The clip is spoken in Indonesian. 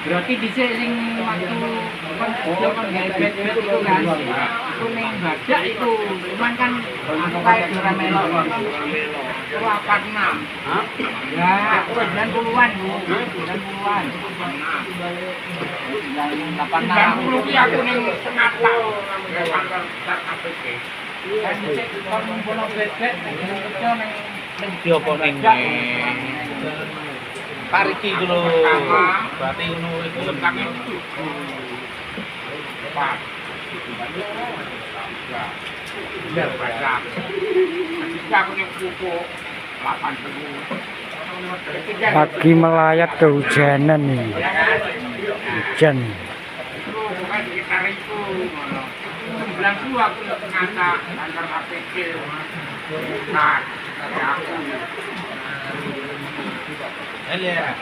Berarti dhisik sing waktu kon yo kon gawe bet-bet iku kan. Iku ning badak iku. Cuman kan aku kae ora melok. 86. Hah? Ya, 90-an, Bu. 90-an. 86 ki aku ning Senata. Tak APK. Kan dhisik kon ngumpulno bet-bet kerja ning Diopo ning Pariki iku lho. Berarti ngono iku lengkapnya itu. Pak. Biar banyak. Ketika aku yang pupuk 80. Pagi melayat kehujanan nih. Hujan. Kan sekitar itu. 90 aku ngata antar APK. Nah, dari aku. Iya.